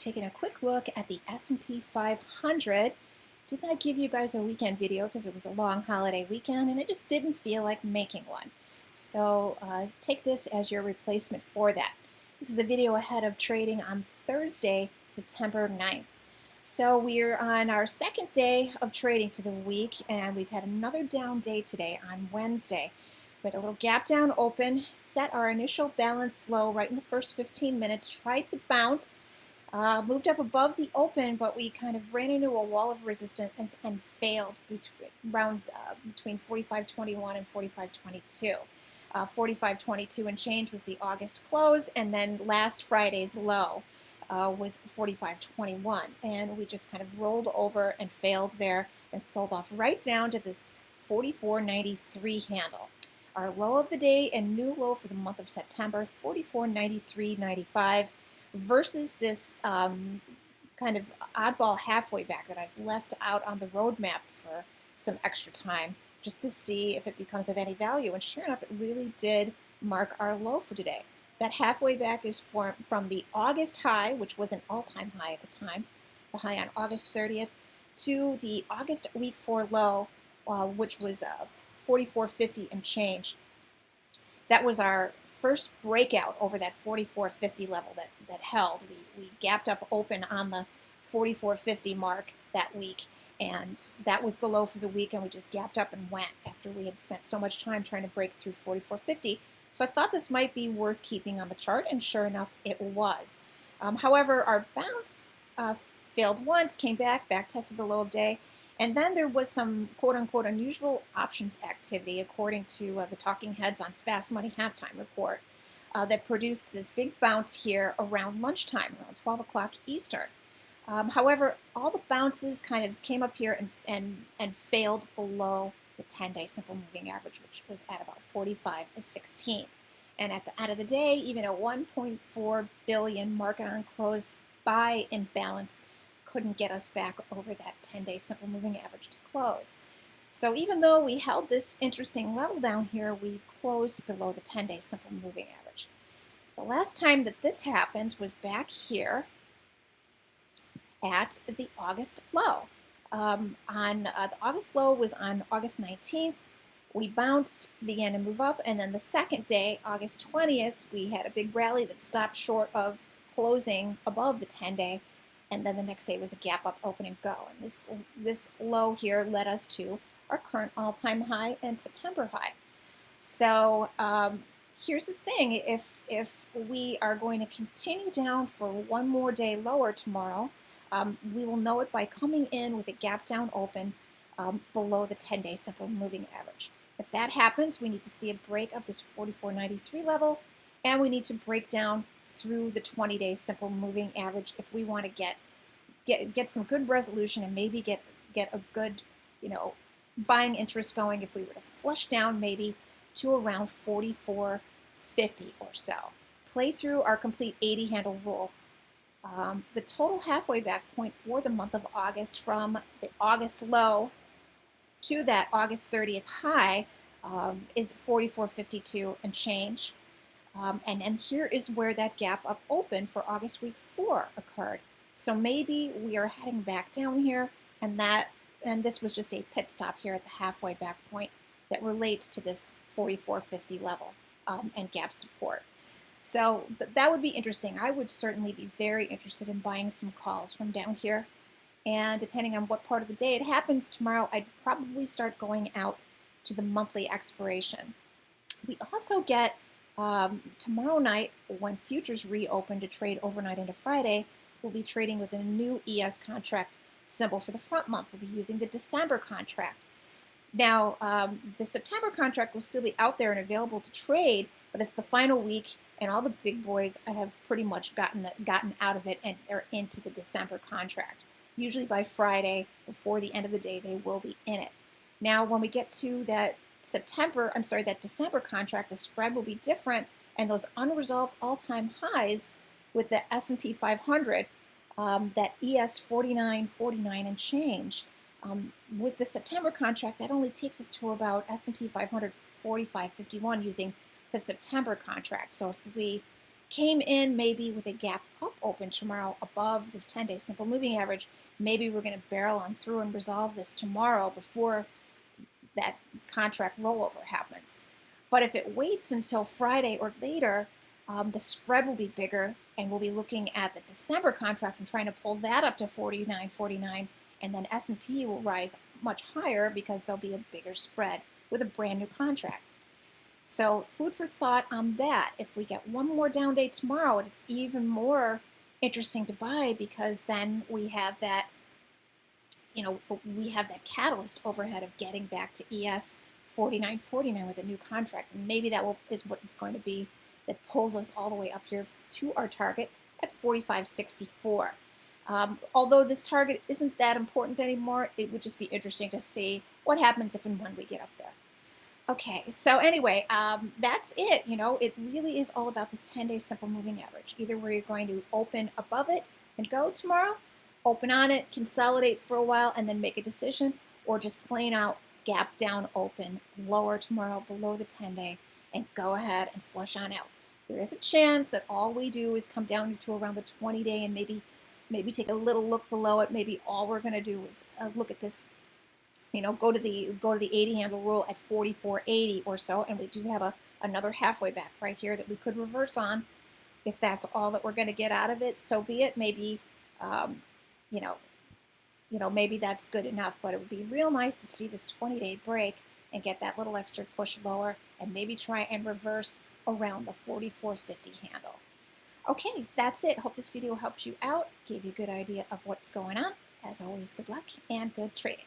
taking a quick look at the S&P 500. Did not give you guys a weekend video because it was a long holiday weekend and I just didn't feel like making one. So take this as your replacement for that. This is a video ahead of trading on Thursday, September 9th. So we're on our second day of trading for the week, and we've had another down day today on Wednesday. We had a little gap down open, set our initial balance low right in the first 15 minutes, tried to bounce, moved up above the open, but we kind of ran into a wall of resistance and failed between 45.21 and 45.22. 45.22 and change was the August close, and then last Friday's low was 45.21, and we just kind of rolled over and failed there and sold off right down to this 44.93 handle. Our low of the day and new low for the month of September, 44.93.95, versus this kind of oddball halfway back that I've left out on the roadmap for some extra time just to see if it becomes of any value. And sure enough, it really did mark our low for today. That halfway back is from the August high, which was an all-time high at the time, the high on August 30th, to the August week 4 low, which was 44.50 and change. That was our first breakout over that 44.50 level that held. We gapped up open on the 44.50 mark that week, and that was the low for the week, and we just gapped up and went after we had spent so much time trying to break through 44.50. So I thought this might be worth keeping on the chart, and sure enough, it was. However, our bounce failed once, came back tested the low of day, and then there was some quote-unquote unusual options activity, according to the talking heads on Fast Money Halftime Report, that produced this big bounce here around lunchtime, around 12 o'clock Eastern. However, all the bounces kind of came up here and failed below the 10-day simple moving average, which was at about 45.16. And at the end of the day, even a 1.4 billion market on close buy imbalance couldn't get us back over that 10-day simple moving average to close. So even though we held this interesting level down here, we closed below the 10-day simple moving average. The last time that this happened was back here at the August low. The August low was on August 19th. We bounced, began to move up, and then the second day, August 20th, we had a big rally that stopped short of closing above the 10-day, and then the next day was a gap up, open, and go. And this low here led us to our current all-time high and September high. So here's the thing: if we are going to continue down for one more day lower tomorrow, we will know it by coming in with a gap down open below the 10-day simple moving average. If that happens, we need to see a break of this 44.93 level, and we need to break down through the 20-day simple moving average if we want to get some good resolution and maybe get a good, buying interest going. If we were to flush down maybe to around 44.50 or so, play through our complete 80 handle rule. The total halfway back point for the month of August from the August low to that August 30th high is 44.52 and change. And here is where that gap up open for August week 4 occurred. So maybe we are heading back down here, and this was just a pit stop here at the halfway back point that relates to this 44.50 level and gap support. So that would be interesting. I would certainly be very interested in buying some calls from down here. And depending on what part of the day it happens tomorrow, I'd probably start going out to the monthly expiration. We also get tomorrow night, when futures reopen to trade overnight into Friday, we'll be trading with a new ES contract symbol for the front month. We'll be using the December contract. Now, the September contract will still be out there and available to trade, but it's the final week, and all the big boys have pretty much gotten out of it, and they're into the December contract. Usually by Friday, before the end of the day, they will be in it. Now, when we get to that December contract, the spread will be different, and those unresolved all-time highs with the S&P 500, that ES 49.49 and change. With the September contract, that only takes us to about S&P 500 45.51 using the September contract. So if we came in maybe with a gap up open tomorrow above the 10-day simple moving average, maybe we're going to barrel on through and resolve this tomorrow before that contract rollover happens. But if it waits until Friday or later, the spread will be bigger, and we'll be looking at the December contract and trying to pull that up to 49.49, and then S&P will rise much higher because there'll be a bigger spread with a brand new contract. So food for thought on that. If we get one more down day tomorrow, it's even more interesting to buy, because then we have that, we have that catalyst overhead of getting back to ES 49.49 with a new contract, and maybe that is what it's going to be that pulls us all the way up here to our target at 45.64. Although this target isn't that important anymore, it would just be interesting to see what happens if and when we get up there. Okay, so anyway, that's it. It really is all about this 10-day simple moving average. Either where you're going to open above it and go tomorrow, open on it, consolidate for a while, and then make a decision, or just plain out gap down open, lower tomorrow below the 10-day, and go ahead and flush on out. There is a chance that all we do is come down to around the 20-day and maybe take a little look below it. Maybe all we're going to do is look at this, go to the 80 handle rule at 44.80 or so, and we do have another halfway back right here that we could reverse on. If that's all that we're going to get out of it, so be it. Maybe maybe that's good enough, but it would be real nice to see this 20-day break and get that little extra push lower, and maybe try and reverse around the 44.50 handle. Okay, that's it. Hope this video helped you out, gave you a good idea of what's going on. As always, good luck and good trading.